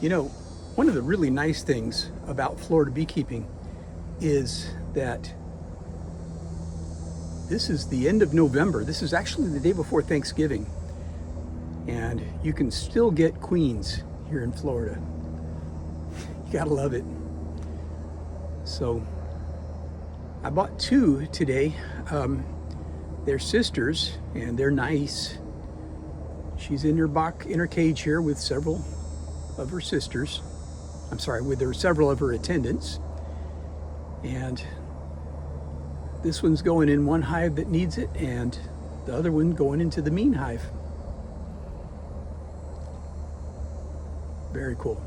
You know, one of the really nice things about Florida beekeeping is that this is the end of November. This is actually the day before Thanksgiving. And you can still get queens here in Florida. You gotta love it. So I bought two today. They're sisters and they're nice. She's in her cage here with several of her sisters. I'm sorry, with several of her attendants. And this one's going in one hive that needs it, and the other one going into the mean hive. Very cool.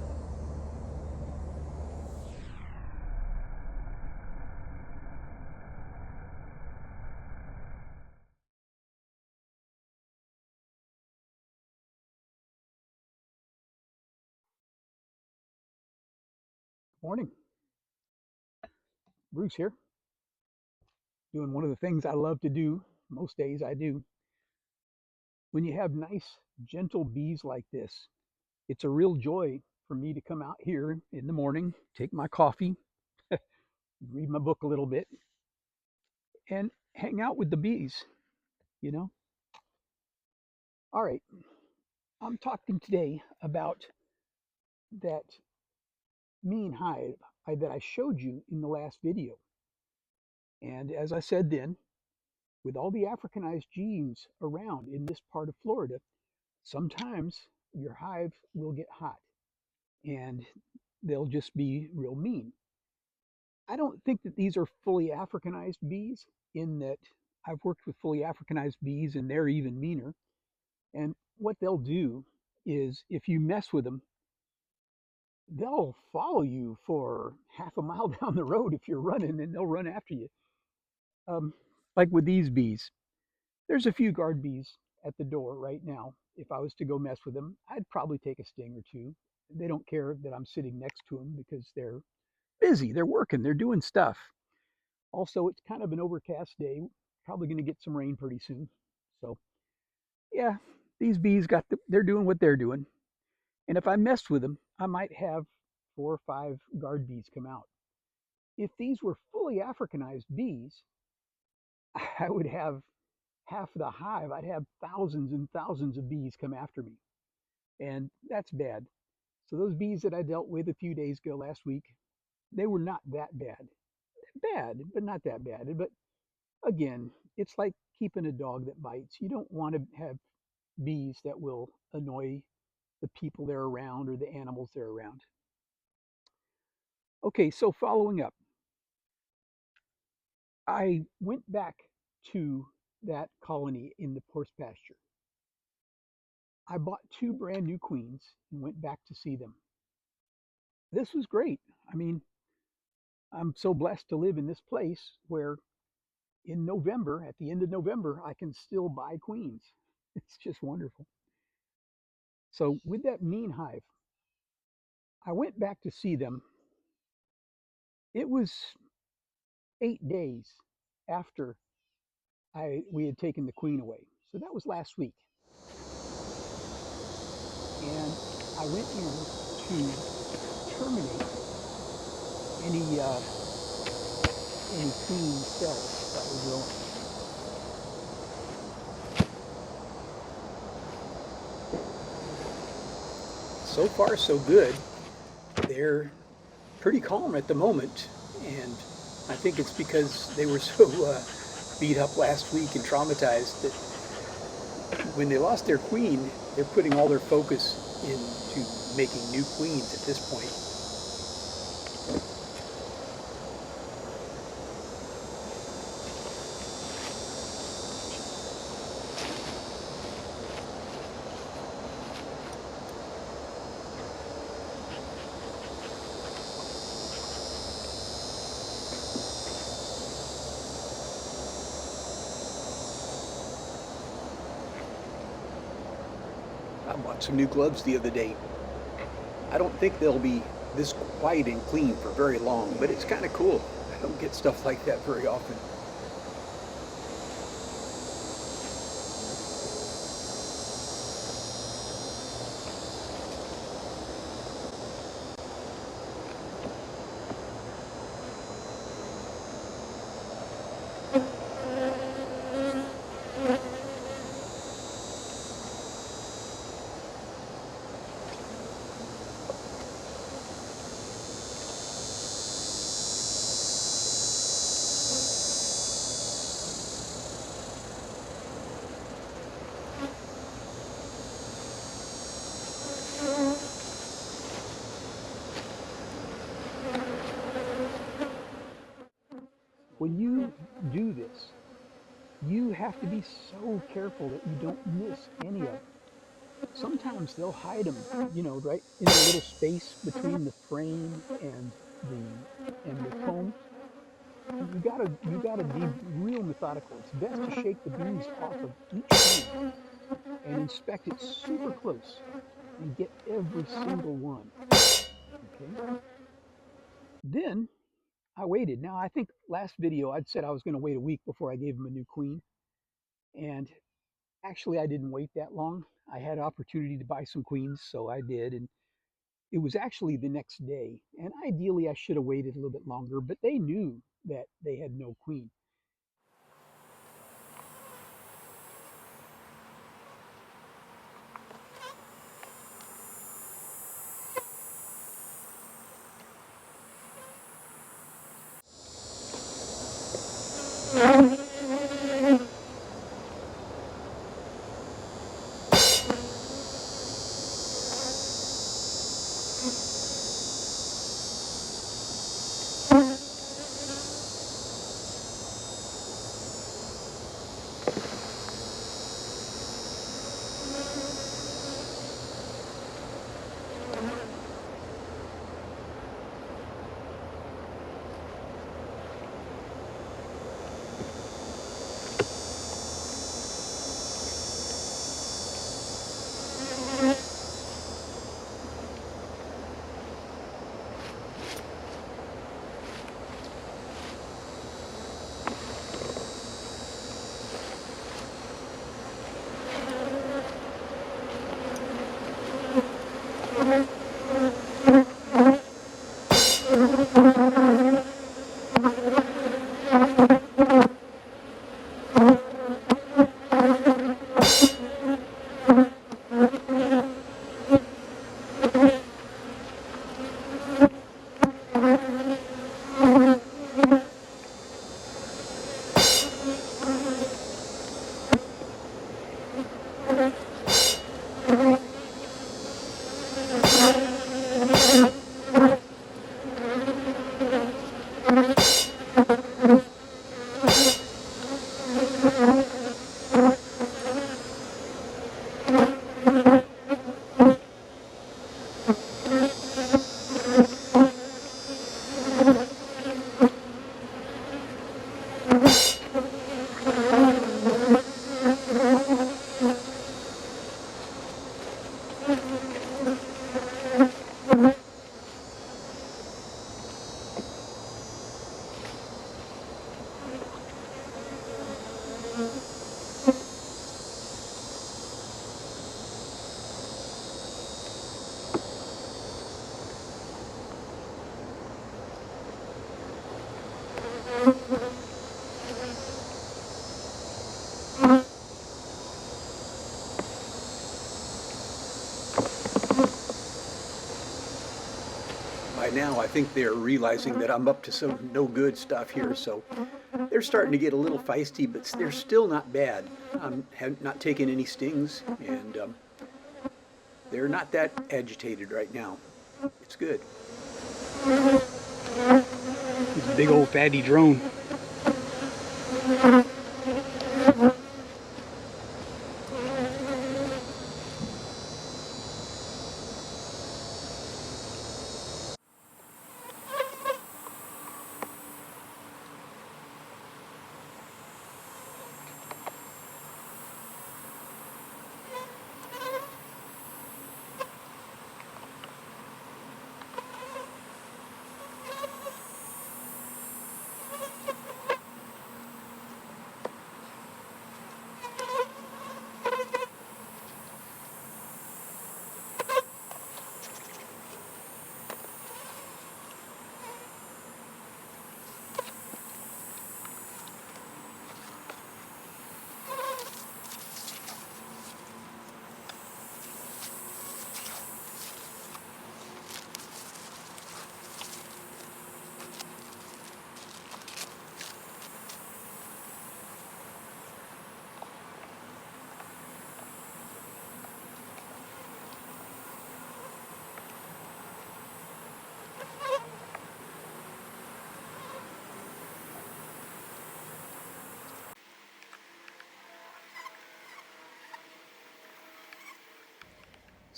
Morning. Bruce here. Doing one of the things I love to do. Most days I do. When you have nice, gentle bees like this, it's a real joy for me to come out here in the morning, take my coffee, read my book a little bit, and hang out with the bees, you know? All right, I'm talking today about that mean hive that I showed you in the last video. And as I said then, with all the Africanized genes around in this part of Florida, sometimes your hive will get hot and they'll just be real mean. I don't think that these are fully Africanized bees, in that I've worked with fully Africanized bees and they're even meaner. And what they'll do is, if you mess with them, they'll follow you for half a mile down the road if you're running, and they'll run after you. Um, like with these bees, there's a few guard bees at the door right now. If I was to go mess with them, I'd probably take a sting or two. They don't care that I'm sitting next to them because they're busy, they're working, they're doing stuff. Also, it's kind of an overcast day. Probably going to get some rain pretty soon. So, yeah, these bees they're doing what they're doing. And if I messed with them, I might have 4 or 5 guard bees come out. If these were fully Africanized bees, I would have half the hive. I'd have thousands and thousands of bees come after me. And that's bad. So those bees that I dealt with a few days ago last week, they were not that bad. Bad, but not that bad. But again, it's like keeping a dog that bites. You don't want to have bees that will annoy the people they're around or the animals they're around. Okay, so following up, I went back to that colony in the horse pasture. I bought 2 brand new queens and went back to see them. This was great. I mean, I'm so blessed to live in this place where in November, at the end of November, I can still buy queens. It's just wonderful. So, with that mean hive, I went back to see them. It was 8 days after we had taken the queen away. So that was last week. And I went in to terminate any queen cells that were growing. So far, so good. They're pretty calm at the moment, and I think it's because they were so beat up last week and traumatized that when they lost their queen, they're putting all their focus into making new queens at this point. I bought some new gloves the other day. I don't think they'll be this quiet and clean for very long, but it's kind of cool. I don't get stuff like that very often. have to be so careful that you don't miss any of them. Sometimes they'll hide them, right in the little space between the frame the and the comb. You gotta be real methodical. It's best to shake the bees off of each frame and inspect it super close and get every single one. Okay. Then I waited. Now I think last video I'd said I was going to wait a week before I gave them a new queen, and actually I didn't wait that long. I had opportunity to buy some queens, so I did, and it was actually the next day. And ideally I should have waited a little bit longer, but they knew that they had no queen. By now, I think they're realizing that I'm up to some no good stuff here, so they're starting to get a little feisty, but they're still not bad. Have not taken any stings, and they're not that agitated right now. It's good. This big old fatty drone.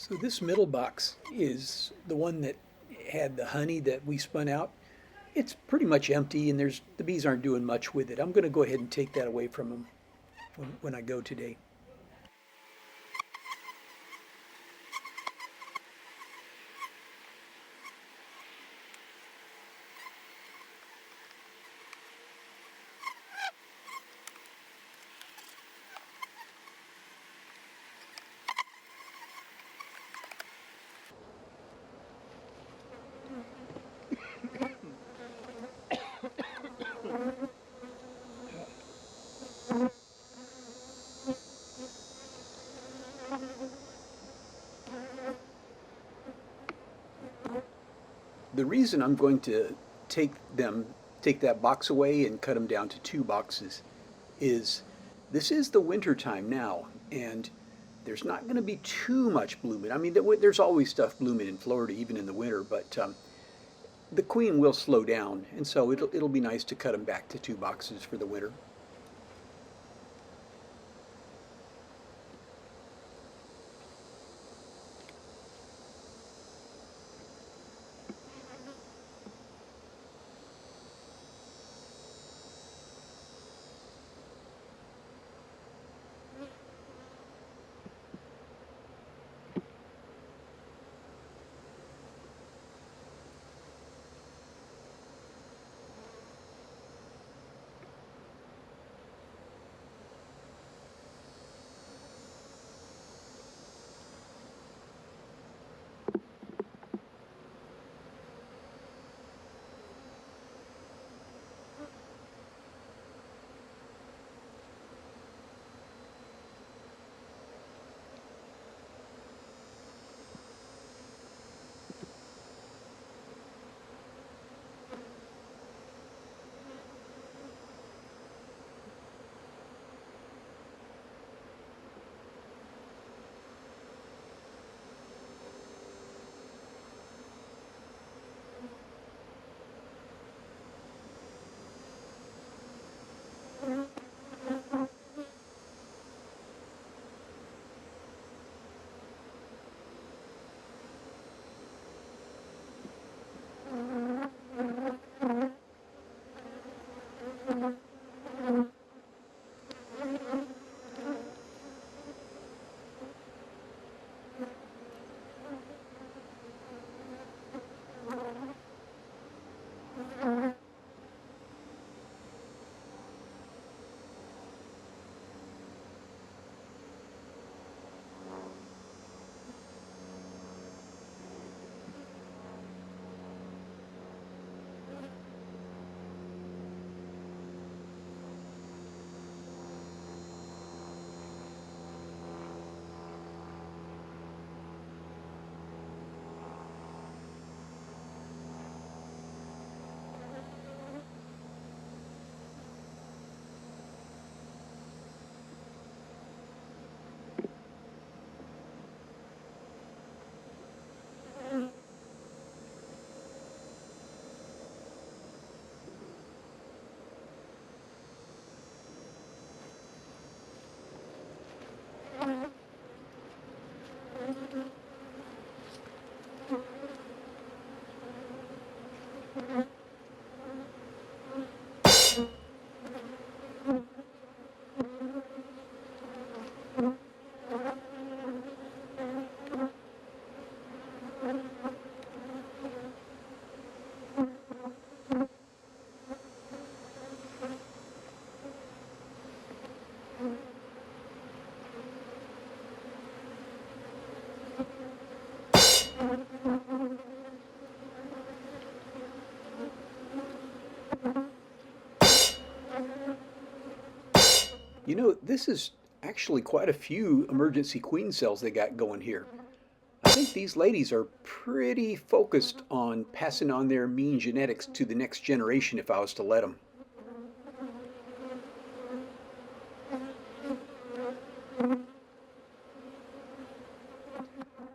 So this middle box is the one that had the honey that we spun out. It's pretty much empty and the bees aren't doing much with it. I'm going to go ahead and take that away from them when I go today. The reason I'm going to take them take that box away and cut them down to two boxes is this is the winter time now, and there's not going to be too much blooming. I mean, there's always stuff blooming in Florida, even in the winter, but the queen will slow down, and so it'll be nice to cut them back to two boxes for the winter. You know, this is actually quite a few emergency queen cells they got going here. I think these ladies are pretty focused on passing on their mean genetics to the next generation if I was to let them.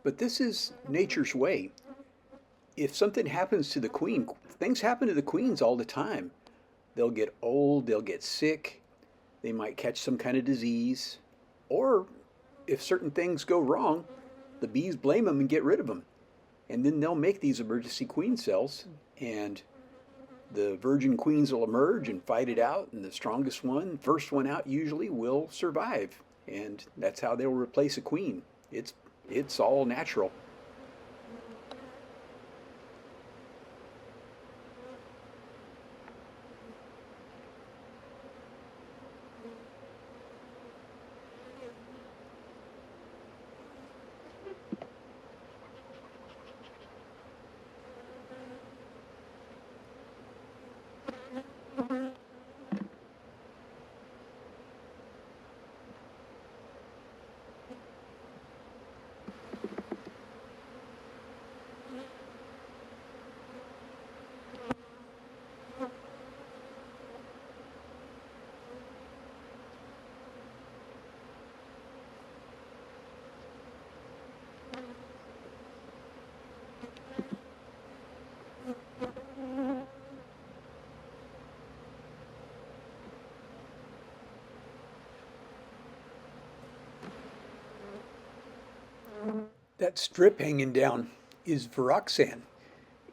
But this is nature's way. If something happens to the queen, things happen to the queens all the time. They'll get old, they'll get sick, they might catch some kind of disease, or if certain things go wrong, the bees blame them and get rid of them. And then they'll make these emergency queen cells, and the virgin queens will emerge and fight it out, and the strongest one, first one out usually, will survive. And that's how they'll replace a queen. It's it's all natural. That strip hanging down is Viroxan.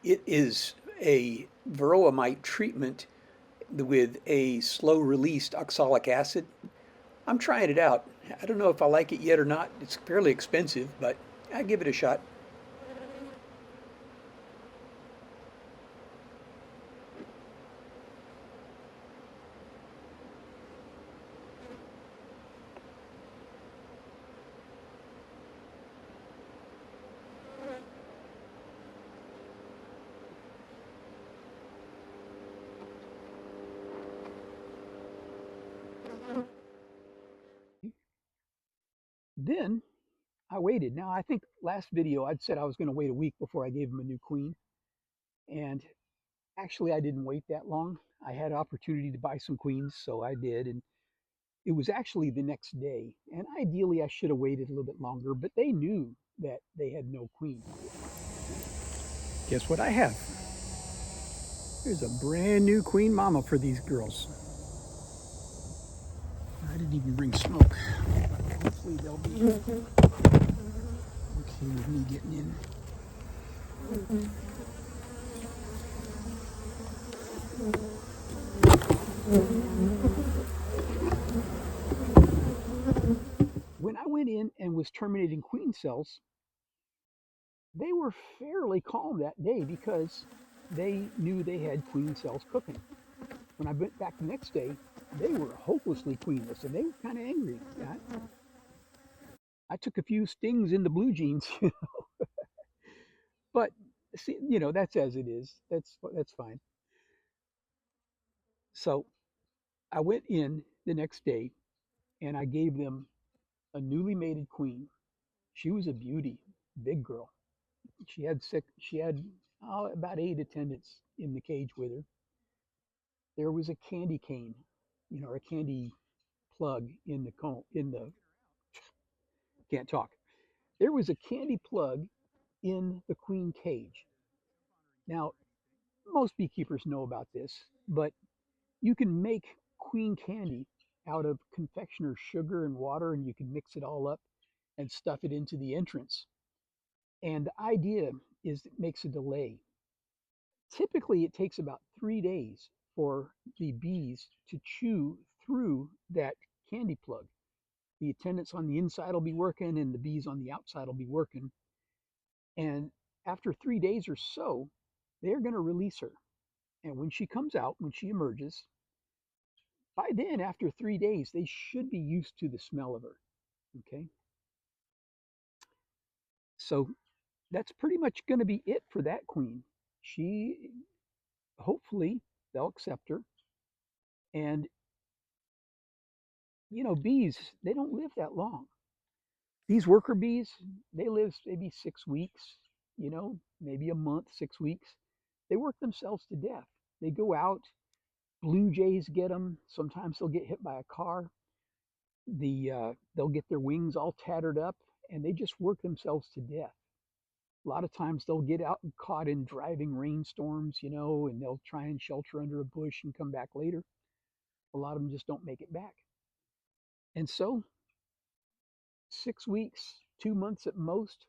It is a varroamite treatment with a slow released oxalic acid. I'm trying it out. I don't know if I like it yet or not. It's fairly expensive, but I give it a shot. Then I waited. Now, I think last video I'd said I was going to wait a week before I gave him a new queen. And actually, I didn't wait that long. I had opportunity to buy some queens, so I did. And it was actually the next day. And ideally, I should have waited a little bit longer, but they knew that they had no queen. Guess what I have? There's a brand new queen mama for these girls. I didn't even bring smoke. Hopefully, they'll be okay with me getting in. When I went in and was terminating queen cells, they were fairly calm that day because they knew they had queen cells cooking. When I went back the next day, they were hopelessly queenless and they were kind of angry. I took a few stings in the blue jeans, but see, that's as it is. That's fine. So I went in the next day and I gave them a newly mated queen. She was a beauty, big girl. She had about 8 attendants in the cage with her. There was a candy cane, or a candy plug in the cone, in the can't talk. There was a candy plug in the queen cage. Now, most beekeepers know about this, but you can make queen candy out of confectioner's sugar and water, and you can mix it all up and stuff it into the entrance. And the idea is it makes a delay. Typically, it takes about 3 days for the bees to chew through that candy plug. The attendants on the inside will be working, and the bees on the outside will be working. And after 3 days or so, they're going to release her. And when she comes out, when she emerges, by then, after 3 days, they should be used to the smell of her. Okay. So that's pretty much going to be it for that queen. She, hopefully, they'll accept her. And, bees, they don't live that long. These worker bees, they live maybe 6 weeks, maybe a month, 6 weeks. They work themselves to death. They go out, blue jays get them. Sometimes they'll get hit by a car. They'll get their wings all tattered up, and they just work themselves to death. A lot of times they'll get out and caught in driving rainstorms, and they'll try and shelter under a bush and come back later. A lot of them just don't make it back. And so 6 weeks, 2 months at most,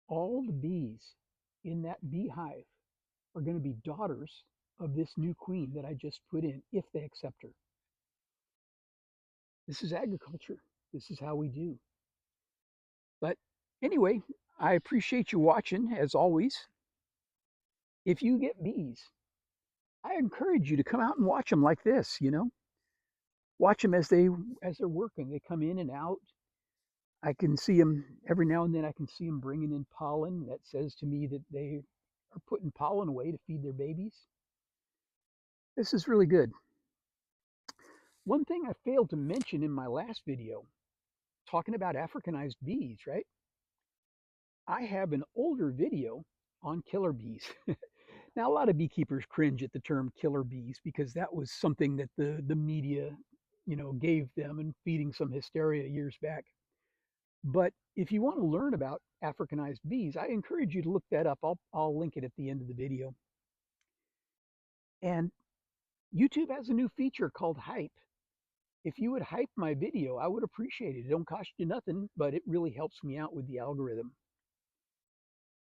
all the bees in that beehive are going to be daughters of this new queen that I just put in if they accept her. This is agriculture. This is how we do. But anyway, I appreciate you watching as always. If you get bees, I encourage you to come out and watch them like this, Watch them as they're working. They come in and out. I can see them every now and then. I can see them bringing in pollen. That says to me that they are putting pollen away to feed their babies. This is really good. One thing I failed to mention in my last video, talking about Africanized bees, right? I have an older video on killer bees. Now, a lot of beekeepers cringe at the term killer bees because that was something that the media, gave them and feeding some hysteria years back. But if you want to learn about Africanized bees, I encourage you to look that up. I'll link it at the end of the video. And YouTube has a new feature called hype. If you would hype my video, I would appreciate it. It don't cost you nothing, but it really helps me out with the algorithm.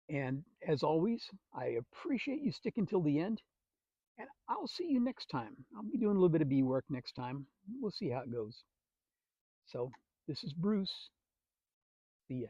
And as always, I appreciate you sticking till the end. And I'll see you next time. I'll be doing a little bit of bee work next time. We'll see how it goes. So, this is Bruce. See ya.